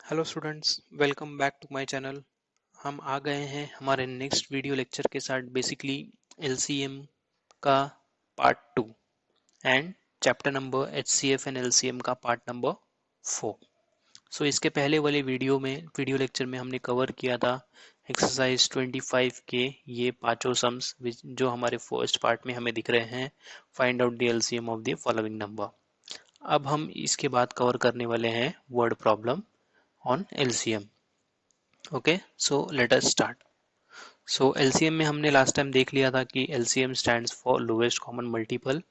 Hello students, welcome back to my channel. हम आ गए हैं हमारे नेक्स्ट वीडियो लेक्चर के साथ, बेसिकली एलसीएम का part 2 and chapter number HCF and LCM का पार्ट नंबर 4। सो इसके पहले वाले वीडियो लेक्चर में हमने कवर किया था एक्सरसाइज 25 के ये पांचों सम्स जो हमारे फर्स्ट पार्ट में हमें दिख रहे हैं। Find out the LCM of the following number. अब हम इसके बाद कवर करने वाले हैं word problem on LCM. Okay, so let us start. So LCM में हमने लास्ट टाइम देख लिया था कि LCM stands for lowest common multiple.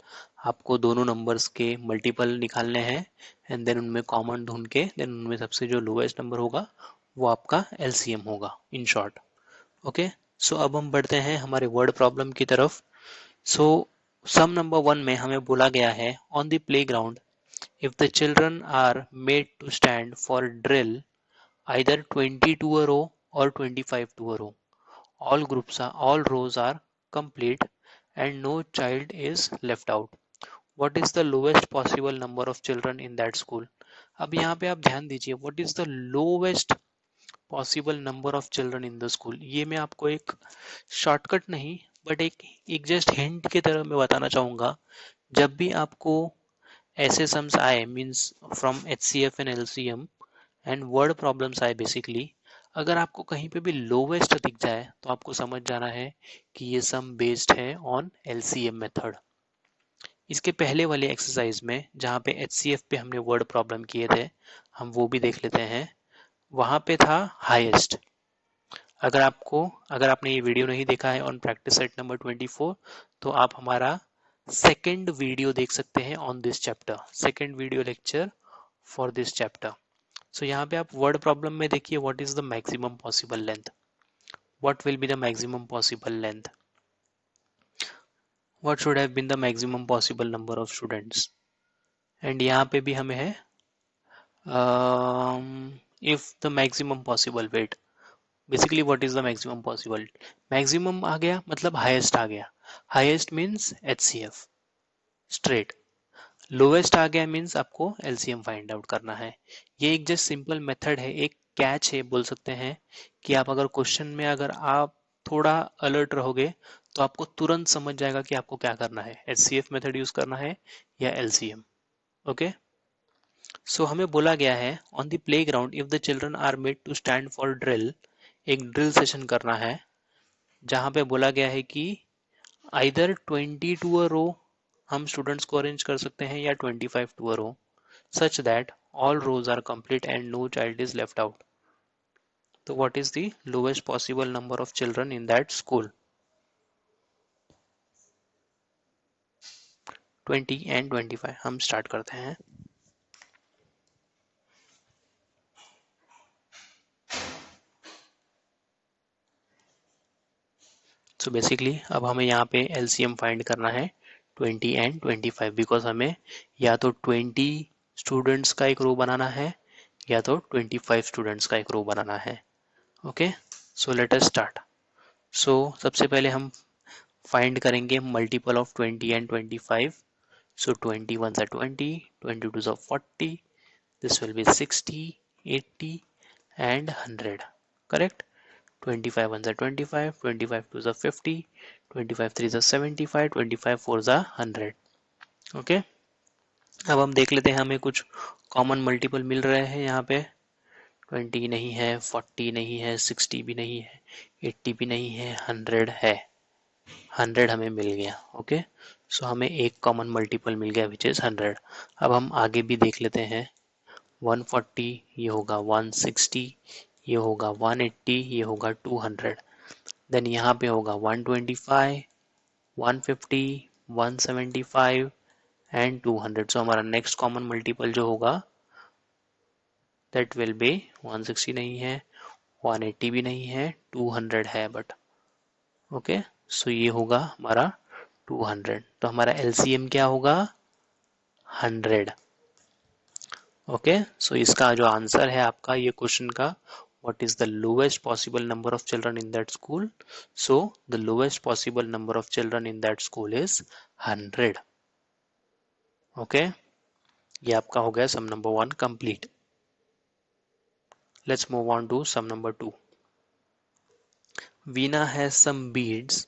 आपको दोनों नंबर्स के मल्टीपल निकालने हैं एंड देन उनमें कॉमन ढूंढ के देन उनमें सबसे जो लोएस्ट नंबर होगा वो आपका एलसीएम होगा इन शॉर्ट। ओके, सो अब हम बढ़ते हैं हमारे वर्ड प्रॉब्लम की तरफ। सो सम नंबर 1 में हमें बोला गया है on the playground if the children are made to stand for drill either 20 to a row or 25 to a row. All rows are complete and no child is left out. What is the lowest possible number of children in that school? अब यहाँ पे आप ध्यान दीजिए, what is the lowest possible number of children in the school? ये मैं आपको एक शॉर्टकट नहीं बट एक जस्ट हिंट की तरह मैं बताना चाहूंगा। जब भी आपको ऐसे सम्स आए means from HCF and LCM and word problems आए बेसिकली, अगर आपको कहीं पे भी लोवेस्ट दिख जाए तो आपको समझ जाना है कि ये सम बेस्ड है ऑन एलसीएम मेथड। इसके पहले वाले एक्सरसाइज में जहाँ पे एचसीएफ पे हमने वर्ड प्रॉब्लम किए थे, हम वो भी देख लेते हैं। वहां पे था हाईएस्ट। अगर आपने ये वीडियो नहीं देखा है ऑन प्रैक्टिस सेट नंबर 24, तो आप हमारा सेकेंड वीडियो देख सकते हैं on this chapter, second video lecture for this chapter. So यहाँ पे आप वर्ड प्रॉब्लम में देखिए what is the maximum possible length, what will be the maximum possible length, what should have been the maximum possible number of students. And यहाँ पे भी हमें है if the maximum possible weight, basically what is the maximum possible. Maximum आ गया मतलब highest आ गया, highest means HCF straight, lowest आ गया मीन्स आपको एलसीएम फाइंड आउट करना है। ये एक जस्ट सिंपल मेथड है, एक कैच है बोल सकते हैं कि आप अगर क्वेश्चन में अगर आप थोड़ा अलर्ट रहोगे तो आपको तुरंत समझ जाएगा कि आपको क्या करना है, एचसीएफ मेथड यूज करना है या एलसीएम। ओके, सो हमें बोला गया है on the playground if the children are made to stand for drill, एक ड्रिल सेशन करना है जहां पे बोला गया है कि आइदर 20 टू अ रो हम स्टूडेंट्स को अरेंज कर सकते हैं या 25 to a row, such that all rows are complete and no child is left out. So what is the lowest possible number of children in that school? 20 and 25। हम start करते हैं। So basically अब हमें यहाँ पे LCM find करना है 20 and 25, because हमें या तो 20 स्टूडेंट्स का एक रो बनाना है या तो 25 स्टूडेंट्स का एक रो बनाना है। Okay, so let us start. So सबसे पहले हम फाइंड करेंगे multiple of 20 and 25। So 20 ones are 20, 22s are 40, this will be 60, 80 and 100. Correct? 25 ones are 25, 25 twos are 50, 25 threes are 75, 25 fours are 100. Okay? अब हम देख लेते हैं हमें कुछ कॉमन मल्टीपल मिल रहे हैं यहाँ पे। 20 नहीं है, 40 नहीं है, 60 भी नहीं है, 80 भी नहीं है, 100 है। 100 हमें मिल गया। ओके, सो हमें एक कॉमन मल्टीपल मिल गया विच इज 100। अब हम आगे भी देख लेते हैं। 140 ये होगा, 160 ये होगा, 180 ये होगा, 200 देन यहाँ पे होगा 125, 150, 175 एंड 200। सो हमारा नेक्स्ट कॉमन मल्टीपल जो होगा दैट विल बी 160 नहीं है, 180 भी नहीं है, 200 है बट। ओके, सो ये होगा हमारा 200। तो हमारा एलसीएम क्या होगा 100। ओके, सो इसका जो आंसर है आपका ये क्वेश्चन का, what is the lowest possible number of children in that school, so the lowest possible number of children in that school is 100। Okay, ये आपका हो गया sum number 1 complete. Let's move on to sum number 2. Veena has some beads.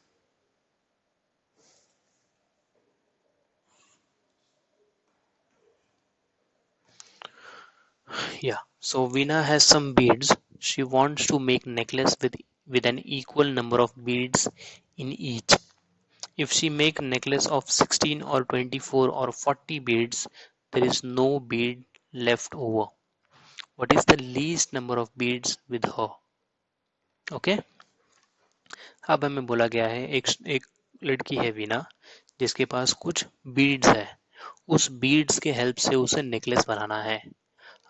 Yeah, so Veena has some beads. She wants to make necklace with an equal number of beads in each. If she make necklace of 16 or 24 or 40 beads, there is no bead left over. What is the least number of beads with her? Okay, अब हमें बोला गया है एक लड़की है वीना जिसके पास कुछ बीड्स है. उस बीड्स के हेल्प से उसे नेकलेस बनाना है.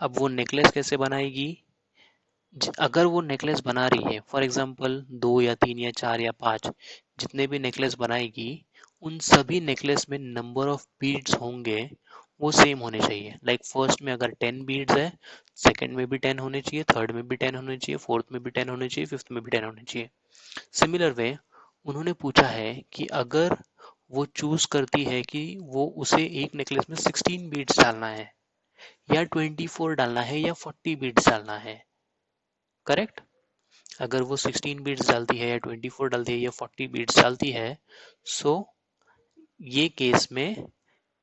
अब वो नेकलेस कैसे बनाएगी? अगर वो नेकलेस बना रही है, फॉर एग्जाम्पल 2 या 3 या 4 या 5, जितने भी नेकलेस बनाएगी उन सभी नेकलेस में नंबर ऑफ बीड्स होंगे वो सेम होने चाहिए. लाइक फर्स्ट में अगर 10 बीड्स है, सेकंड में भी 10 होने चाहिए, थर्ड में भी 10 होने चाहिए, फोर्थ में भी 10 होने चाहिए, फिफ्थ में भी 10 होने चाहिए. सिमिलर वे उन्होंने पूछा है कि अगर वो चूज करती है कि वो उसे एक नेकलेस में 16 बीड्स डालना है या 24 डालना है या 40 बीड्स डालना है. करेक्ट. अगर वो 16 बीट्स डालती है या 24 डालती है या 40 बीट्स डालती है, सो ये केस में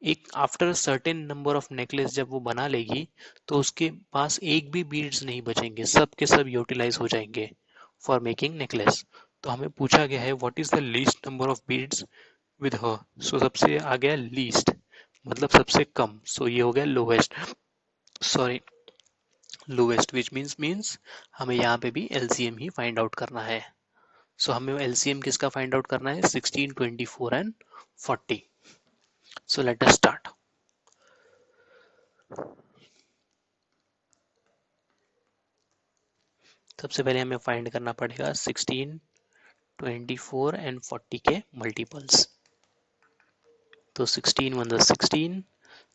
एक after certain number of necklace जब वो बना लेगी तो उसके पास एक भी बीड्स नहीं बचेंगे, सब के सब यूटिलाइज हो जाएंगे फॉर मेकिंग नेकलेस. तो हमें पूछा गया है what is the least number of beads with her. So सबसे आ गया लीस्ट, मतलब सबसे कम. सो ये हो गया lowest, sorry lowest, which means हमें यहाँ पे भी एलसीएम ही फाइंड आउट करना है. सो हमें एलसीएम किसका फाइंड आउट करना है? 16, 24 and 40. So let us start. सबसे पहले हमें फाइंड करना पड़ेगा 16, 24 एंड 40 के मल्टीपल्स. तो 16 1 16,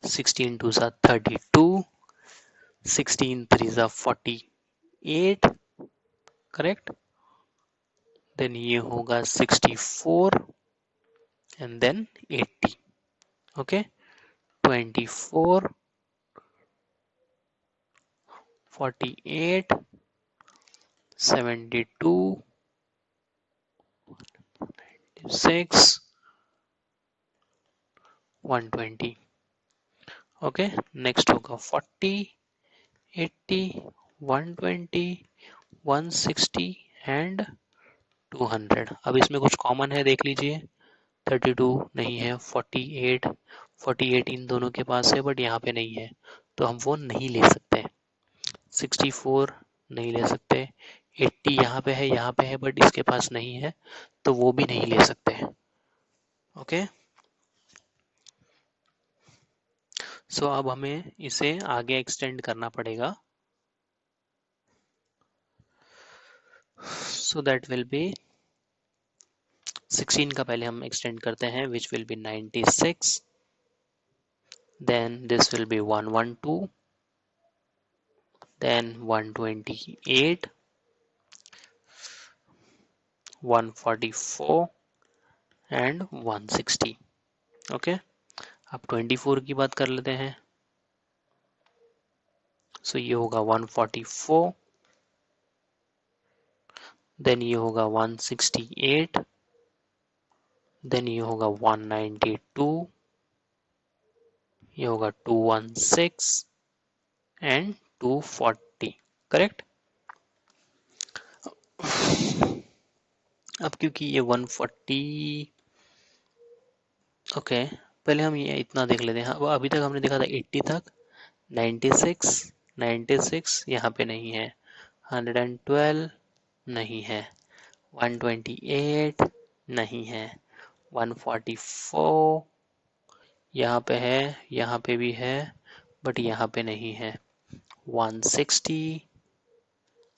16 2 32, 16 3 48, करेक्ट. देन ये होगा 64 and then 80. Okay, 24, 48, 72, 6, 120. Okay, next होगा 40, 80, 120, 160 एंड 200. अब इसमें कुछ कॉमन है, देख लीजिए. 32 नहीं है, 48 इन दोनों के पास है बट यहाँ पे नहीं है तो हम वो नहीं ले सकते. 64 नहीं ले सकते, 80 यहाँ पे है बट इसके पास नहीं है तो वो भी नहीं ले सकते. ओके, सो अब हमें इसे आगे एक्सटेंड करना पड़ेगा. सो दैट विल बी 16 का पहले हम एक्सटेंड करते हैं, which will be 96, then this will be 112, then 128, 144 and 160. Okay, अब 24 की बात कर लेते हैं. सो ये होगा 144, देन ये होगा 168, देन ये होगा 192, ये होगा 216 एंड 240. करेक्ट. अब क्योंकि ये 140, ओके, पहले हम ये इतना देख लेते हैं. अभी तक हमने देखा था 80 तक. 96 यहाँ पे नहीं है, 112 नहीं है, 128 नहीं है, 144 यहाँ पे है, यहाँ पे भी है बट यहाँ पे नहीं है, 160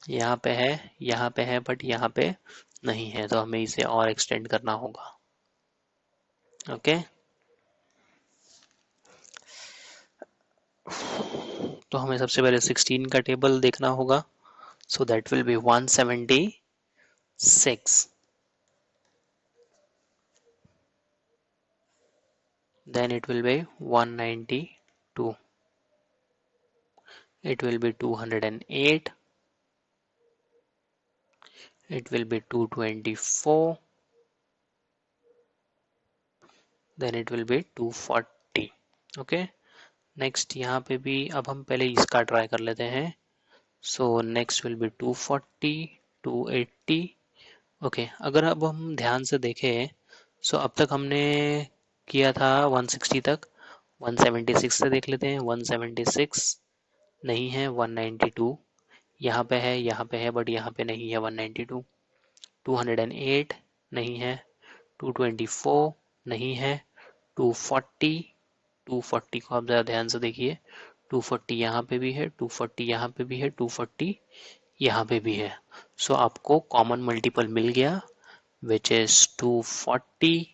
यहाँ पे है बट यहाँ पे नहीं है, तो हमें इसे और एक्सटेंड करना होगा. ओके, तो हमें सबसे पहले 16 का टेबल देखना होगा. So that will be 176, then it will be 192, it will be 208, it will be 224, then it will be 240. Okay, next यहाँ पे भी अब हम पहले इसका ट्राई कर लेते हैं. So next will be 240, 280. Okay, अगर अब हम ध्यान से देखें, सो अब तक हमने किया था 160 तक. 176 से देख लेते हैं. 176 नहीं है. 192 यहाँ पे है, यहाँ पे है, बट यहाँ पे नहीं है. 192. 208 नहीं है. 224 नहीं है. 240, 240 को आप ज़रा ध्यान से देखिए. 240 यहाँ पे भी है, 240 यहाँ पे भी है, 240 यहाँ पे भी है. सो आपको कॉमन मल्टीपल मिल गया विच इज 240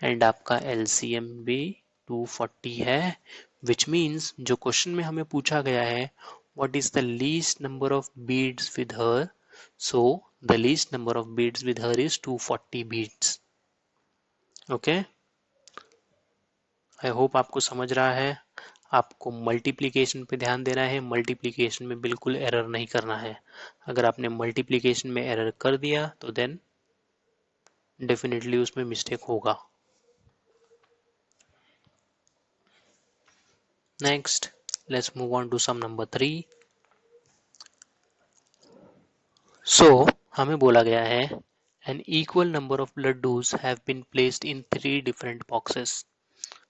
एंड आपका एलसीएम भी 240 है. विच मीन्स जो क्वेश्चन में हमें पूछा गया है what is the least number of beads with her, so the least number of beads with her is 240 beads. Okay, I hope आपको समझ रहा है. आपको मल्टीप्लिकेशन पे ध्यान देना है. मल्टीप्लिकेशन में बिल्कुल एरर नहीं करना है. अगर आपने मल्टीप्लिकेशन में एरर कर दिया तो देन डेफिनेटली उसमें मिस्टेक होगा. Next, let's move on to sum number 3. सो हमें बोला गया है an equal number of laddus have been placed in 3 different boxes.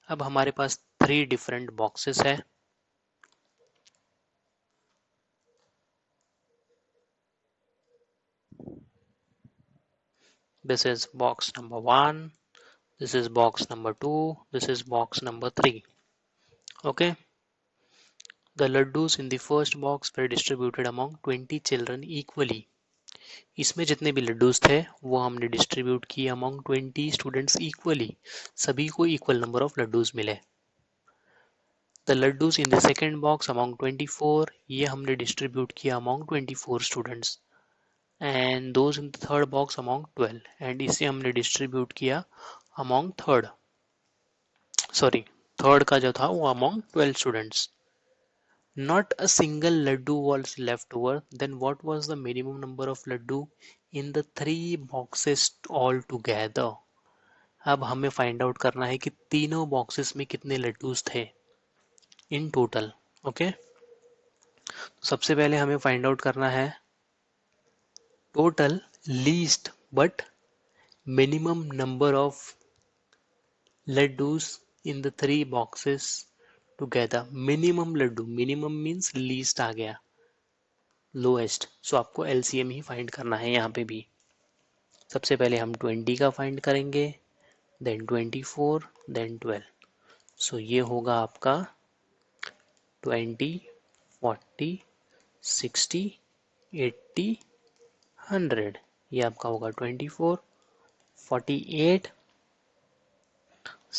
अब हमारे पास 3 different boxes है. This is box number 1, this is box number 2, this is box number 3. Okay, the laddus in the first box were distributed among 20 children equally. इसमें जितने भी लड्डूस थे वो हमने distribute किए अमॉन्ग 20 स्टूडेंट्स इक्वली. सभी को इक्वल नंबर ऑफ लड्डूस मिले. The laddoos in the second box among 24, ये हमने डिस्ट्रीब्यूट किया among 24 students. And those in the third box among 12, and इसे हमने डिस्ट्रीब्यूट किया अमॉन्ग थर्ड का जो था वो among 12 students. Not a single laddu was left over. Then what was the minimum number of laddu in the 3 boxes all together? अब हमें find out करना है कि तीनों बॉक्सेस में कितने लड्डूस थे इन टोटल. ओके, सबसे पहले हमें फाइंड आउट करना है total least but minimum number of laddoos in the 3 boxes together. Minimum laddu, minimum means least आ गया, लोएस्ट. सो आपको एलसीएम ही फाइंड करना है यहाँ पे भी. सबसे पहले हम 20 का फाइंड करेंगे, देन 24, देन 12. सो ये होगा आपका 20, 40, 60, 80, 100. ये आपका होगा 24, 48,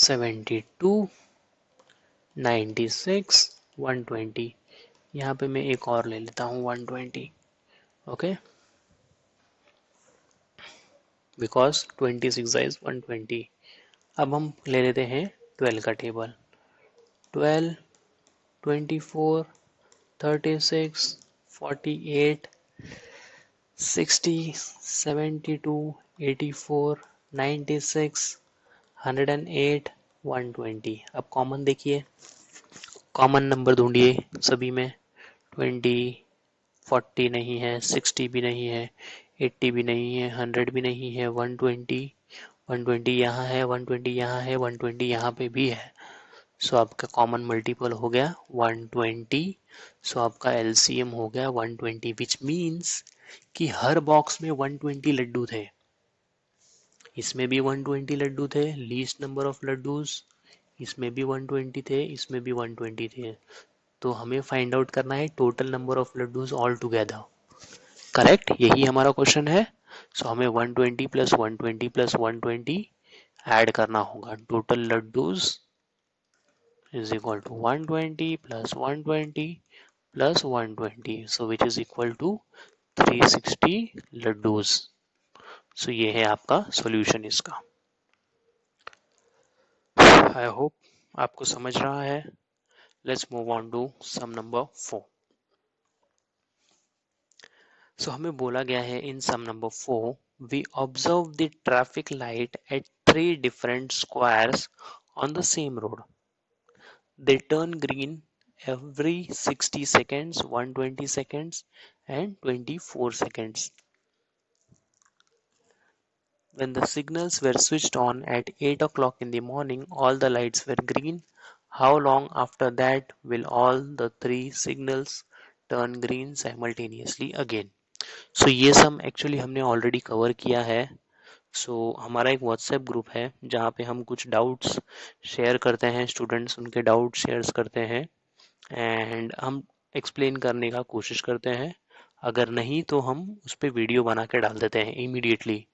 72, 96, 120. यहाँ पे मैं एक और ले लेता हूँ 120. Okay, because 26 is 120. अब हम ले लेते हैं 12 का टेबल. 12, 24, 36, 48, 60, 72, 84, 96, 108, 120. अब कॉमन देखिए, कॉमन नंबर ढूंढिए सभी में. 20, 40 नहीं है, 60 भी नहीं है, 80 भी नहीं है, 100 भी नहीं है, 120 यहाँ है, 120 यहाँ है, 120 यहाँ पे भी है. सो आपका कॉमन मल्टीपल हो गया 120. सो आपका एलसीएम हो गया 120, विच मीन्स कि हर बॉक्स में 120 लड्डू थे. इसमें भी 120 लड्डू थे, लीस्ट नंबर ऑफ लड्डूस. इसमें भी 120 थे, इसमें भी 120 थे. तो हमें फाइंड आउट करना है total number of laddoos all together. Correct, यही हमारा क्वेश्चन है. सो हमें 120 प्लस 120 प्लस 120 ऐड करना होगा. Total laddoos is equal to 120 plus 120 plus 120, so which is equal to 360 laddus. So ये है आपका सॉल्यूशन इसका. आई होप आपको समझ रहा है. Let's move on to sum number 4. So हमें बोला गया है in sum number 4 we observe the traffic light at 3 different squares on the same road. They turn green every 60 seconds, 120 seconds, and 24 seconds. When the signals were switched on at 8 o'clock in the morning, all the lights were green. How long after that will all the three signals turn green simultaneously again? So ये सब actually हमने already cover किया है. हमारा एक WhatsApp group है जहाँ पे हम कुछ डाउट्स शेयर करते हैं, स्टूडेंट्स उनके डाउट शेयर करते हैं एंड हम एक्सप्लेन करने का कोशिश करते हैं. अगर नहीं तो हम उस पर वीडियो बना के डाल देते हैं immediately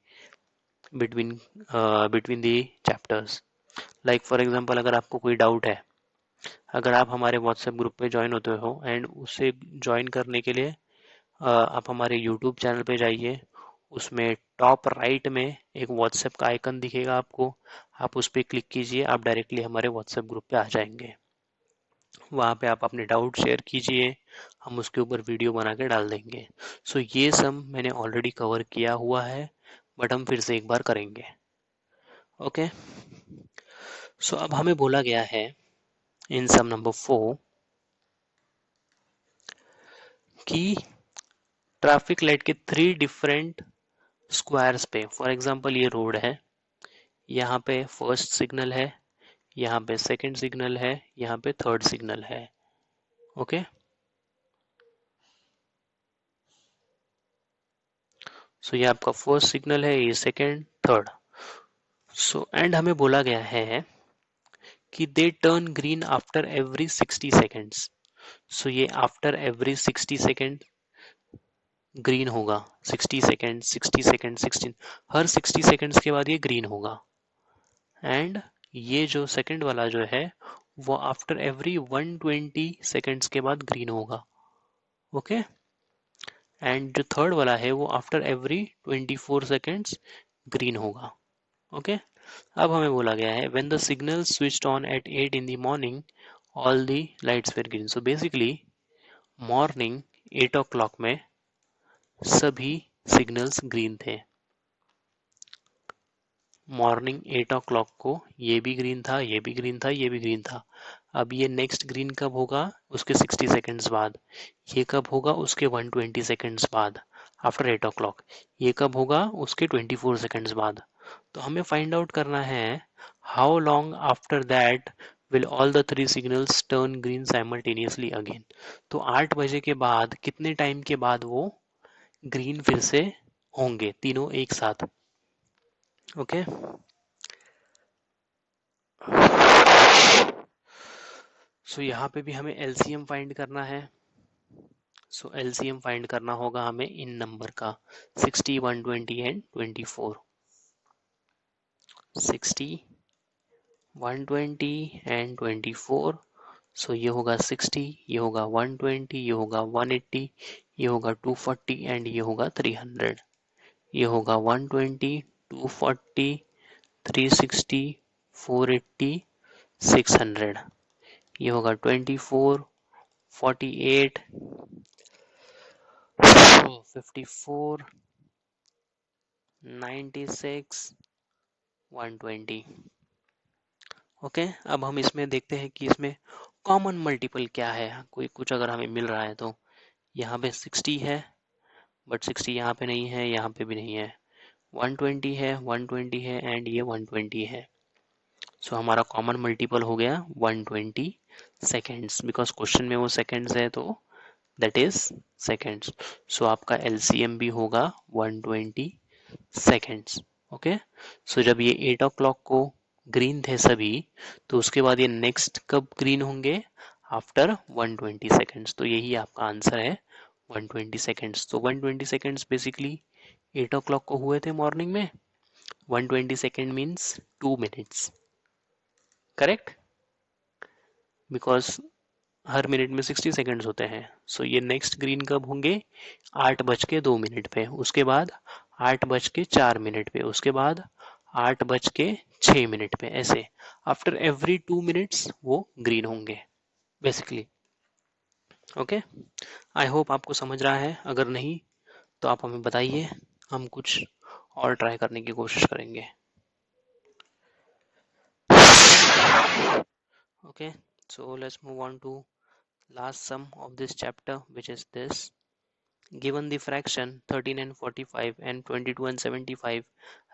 between between the chapters. Like for example, अगर आपको कोई डाउट है, अगर आप हमारे व्हाट्सएप ग्रुप पे ज्वाइन होते हो एंड उसे ज्वाइन करने के लिए आप हमारे यूट्यूब चैनल पे जाइए, उसमें टॉप राइट में एक व्हाट्सएप का आइकन दिखेगा आपको, आप उस पर क्लिक कीजिए, आप डायरेक्टली हमारे व्हाट्सएप ग्रुप पे आ जाएंगे. वहाँ पे आप अपने डाउट शेयर कीजिए, हम उसके ऊपर वीडियो बना के डाल देंगे. ये सब मैंने ऑलरेडी कवर किया हुआ है, बट हम फिर से एक बार करेंगे. ओके. अब हमें बोला गया है इन सम नंबर 4 कि ट्रैफिक लाइट के 3 डिफरेंट स्क्वायर्स पे, फॉर एग्जांपल ये रोड है, यहाँ पे फर्स्ट सिग्नल है, यहाँ पे सेकंड सिग्नल है, यहाँ पे थर्ड सिग्नल है. ओके. ये आपका फर्स्ट सिग्नल है, ये सेकंड, थर्ड. एंड हमें बोला गया है कि they turn green after every 60 seconds. ये आफ्टर एवरी 60 सेकेंड ग्रीन होगा. 60 सेकेंड, 60 सेकेंड, 16, हर 60 सेकेंड्स के बाद ये ग्रीन होगा. एंड ये जो सेकंड वाला जो है वो आफ्टर एवरी 120 सेकेंड्स के बाद ग्रीन होगा. ओके. एंड जो थर्ड वाला है वो आफ्टर एवरी 24 सेकेंड्स ग्रीन होगा. ओके. अब हमें बोला गया है when the signal switched on at 8 in the morning all the lights were green. Basically morning 8 o'clock में सभी सिग्नल्स ग्रीन थे. मॉर्निंग 8 o'clock को ये भी ग्रीन था, ये भी ग्रीन था, ये भी ग्रीन था. अब ये नेक्स्ट ग्रीन कब होगा? उसके 60 सेकेंड्स बाद. ये कब होगा? उसके 120 सेकेंड्स बाद, आफ्टर 8 o'clock. ये कब होगा? उसके 24 सेकेंड्स बाद. तो हमें फाइंड आउट करना है how long after that will all the 3 signals turn green simultaneously again. तो 8 बजे के बाद कितने टाइम के बाद वो ग्रीन फिर से होंगे तीनों एक साथ. ओके. यहाँ पे भी हमें एलसीएम फाइंड करना है. एलसीएम फाइंड करना होगा हमें इन नंबर का 60, 120 एंड 24. 60, 120 एंड 24. ये होगा 60, ये होगा 120, ये होगा 180, ये होगा 240 एंड ये होगा 300. ये होगा 120, 240, 360, 480, 600. ये होगा 24, 48, 54, 96, 120. ओके. अब हम इसमें देखते हैं कि इसमें कॉमन मल्टीपल क्या है. कोई कुछ अगर हमें मिल रहा है तो यहाँ पे 60 है, बट 60 यहाँ पे नहीं है, यहाँ पे भी नहीं है. 120 है, 120 है एंड ये 120 है. हमारा कॉमन मल्टीपल हो गया 120 सेकेंड्स, बिकॉज क्वेश्चन में वो सेकेंड्स है तो दैट इज सेकेंड्स. आपका एलसीएम भी होगा 120 सेकेंड्स. ओके. जब ये 8 o'clock को ग्रीन थे सभी, तो उसके बाद ये नेक्स्ट कब ग्रीन होंगे? After 120 seconds. तो यही आपका आंसर है 120 सेकेंड्स. 120 सेकेंड्स बेसिकली 8 o'clock को हुए थे मॉर्निंग में. 120 second means 2 minutes. Correct. Because her minute में 60 सेकेंड्स होते हैं. ये नेक्स्ट ग्रीन कब होंगे? 8:02 पे, उसके बाद 8:04 पे, उसके बाद 8:06 पे, ऐसे आफ्टर एवरी 2 minutes वो ग्रीन होंगे बेसिकली. ओके. आई होप आपको समझ रहा है. अगर नहीं तो आप हमें बताइए, हम कुछ और ट्राई करने की कोशिश करेंगे। Okay, so let's move on to last sum of this chapter, which is this. Given the fraction 13 and 45 and 22 and 75,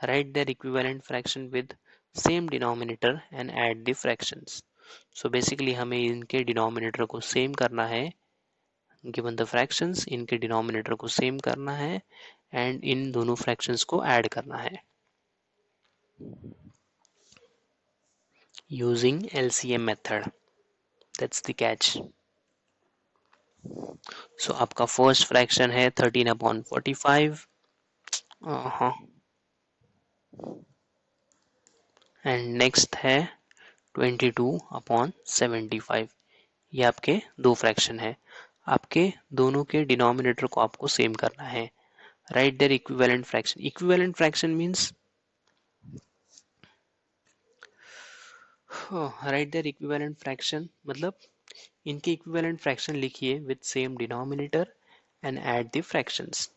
write their equivalent fraction with same denominator and add the fractions. So basically हमें इनके denominator को same करना है, given the fractions इनके denominator को same करना है and इन दोनों fractions को add करना है using LCM method. That's the catch. So आपका फर्स्ट फ्रैक्शन है 13/45 एंड नेक्स्ट है 22/75। ये आपके दो फ्रैक्शन है। आपके दोनों के डिनोमिनेटर को आपको सेम करना है। Write there equivalent fraction. Equivalent fraction means write there equivalent fraction मतलब इनके इक्विवेलेंट फ्रैक्शन लिखिए with same denominator and add the fractions.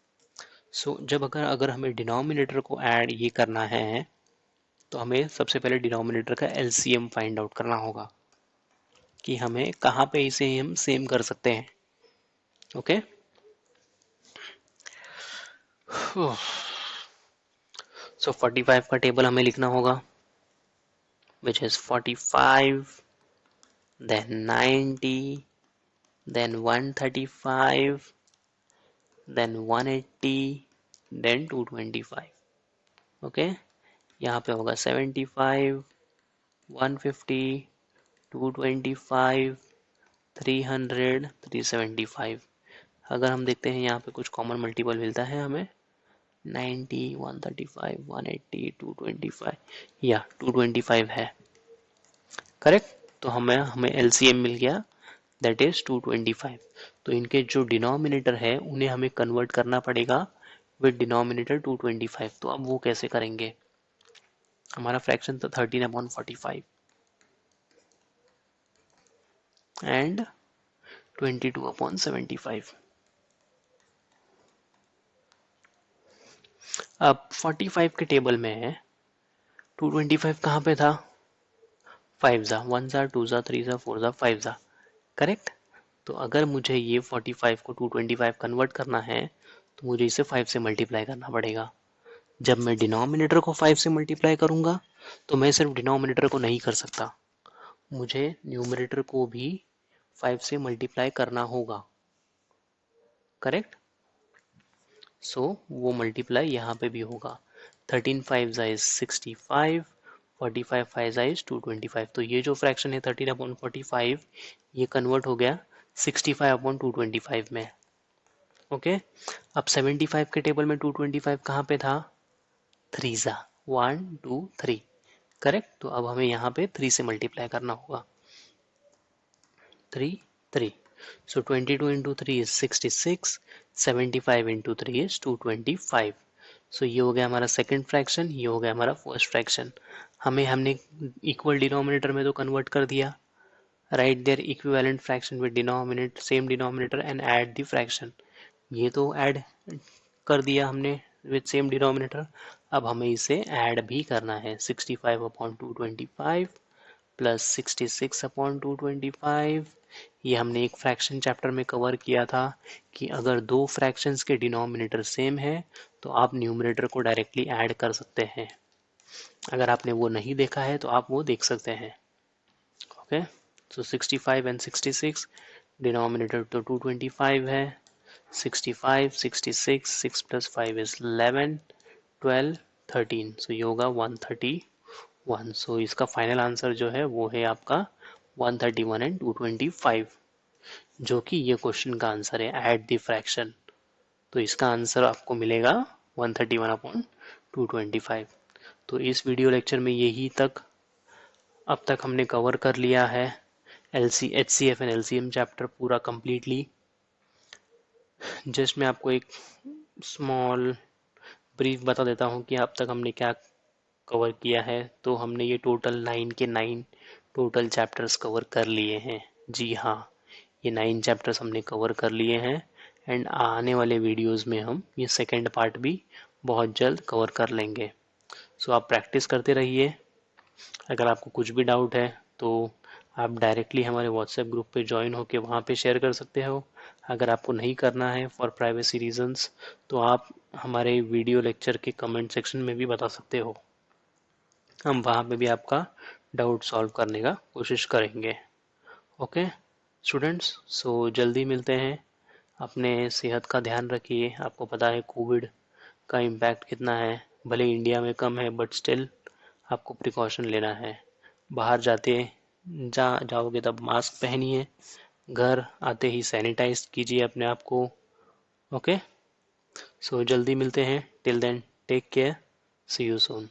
So जब अगर हमें डिनोमिनेटर को ऐड ये करना है तो हमें सबसे पहले डिनोमिनेटर का एलसीएम फाइंड आउट करना होगा कि हमें कहाँ पे इसे हम सेम कर सकते हैं। ओके, सो 45 का टेबल हमें लिखना होगा, which is 45, then 90, then 135, then 180, then 225. Okay, यहाँ पे होगा 75, 150, 225, 300, 375। अगर हम देखते हैं यहाँ पे कुछ कॉमन मल्टीपल मिलता है हमें 90, 135, 180, 225 या 225 है। करेक्ट, तो हमें एलसीएम मिल गया, दैट इज 225। तो इनके जो डिनोमिनेटर है उन्हें हमें कन्वर्ट करना पड़ेगा विद डिनोमिनेटर 225। तो अब वो कैसे करेंगे? हमारा फ्रैक्शन था 13/45 एंड 22/75। अब 45 के टेबल में 225 कहाँ पे था? 5 जा 1 जा 2 जा 3 जा 4 जा 5 जा। करेक्ट, तो अगर मुझे ये 45 को 225 कन्वर्ट करना है तो मुझे इसे 5 से मल्टीप्लाई करना पड़ेगा। जब मैं डिनोमिनेटर को 5 से मल्टीप्लाई करूंगा तो मैं सिर्फ डिनोमिनेटर को नहीं कर सकता, मुझे न्यूमरेटर को भी 5 से मल्टीप्लाई करना होगा। करेक्ट, सो वो मल्टीप्लाई यहाँ पे भी होगा। 13 5 इज 65, 45 5 इज 225। तो ये जो फ्रैक्शन है 13/45 ये कन्वर्ट हो गया 65/225 में। ओके, अब 75 के टेबल में 225 कहाँ पे था? 3 जा 1 2 3। करेक्ट, तो अब हमें यहाँ पे 3 से मल्टीप्लाई करना होगा। 3 3, so 22 into 3 is 66, 75 into 3 is 225। सो ये हो गया हमारा सेकंड फ्रैक्शन, ये हो गया हमारा फर्स्ट फ्रैक्शन। हमने इक्वल डिनोमिनेटर में तो कन्वर्ट कर दिया। Right there equivalent fraction with denominator same denominator and add the fraction. ये तो ऐड कर दिया हमने विद सेम डिनोमिनेटर। अब हमें इसे ऐड भी करना है। 65/225 प्लस 66/225। ये हमने एक फ्रैक्शन चैप्टर में कवर किया था कि अगर दो फ्रैक्शंस के डिनोमिनेटर सेम है तो आप न्यूमरेटर को डायरेक्टली ऐड कर सकते हैं। अगर आपने वो नहीं देखा है तो आप वो देख सकते हैं। ओके, सो 65 एंड 66, डिनोमिनेटर तो 225 है। 65 66, 6 प्लस 5 इज 11, 12 13, सो ये होगा 131। सो इसका फाइनल आंसर जो है वो है आपका 131 एंड 225, जो कि ये क्वेश्चन का आंसर है, ऐड द फ्रैक्शन। तो इसका आंसर आपको मिलेगा 131/225। तो इस वीडियो लेक्चर में यही तक अब तक हमने कवर कर लिया है HCF एंड LCM चैप्टर पूरा कंप्लीटली। जस्ट मैं आपको एक स्मॉल ब्रीफ बता देता हूँ कि अब तक हमने क्या कवर किया है। तो हमने ये टोटल 9 के 9 टोटल चैप्टर्स कवर कर लिए हैं। जी हाँ, ये 9 चैप्टर्स हमने कवर कर लिए हैं एंड आने वाले वीडियोस में हम ये सेकेंड पार्ट भी बहुत जल्द कवर कर लेंगे। सो आप प्रैक्टिस करते रहिए। अगर आपको कुछ भी डाउट है तो आप डायरेक्टली हमारे व्हाट्सएप ग्रुप पे ज्वाइन होकर वहाँ पे शेयर कर सकते हो। अगर आपको नहीं करना है फॉर प्राइवेसी रीजंस तो आप हमारे वीडियो लेक्चर के कमेंट सेक्शन में भी बता सकते हो, हम वहाँ पे भी आपका डाउट सॉल्व करने का कोशिश करेंगे। ओके स्टूडेंट्स, सो जल्दी मिलते हैं। अपने सेहत का ध्यान रखिए। आपको पता है कोविड का इम्पैक्ट कितना है, भले इंडिया में कम है बट स्टिल आपको प्रिकॉशन लेना है। बाहर जाओगे तब मास्क पहनिए, घर आते ही सैनिटाइज कीजिए अपने आप को। ओके, सो जल्दी मिलते हैं। Till then take care, see you soon.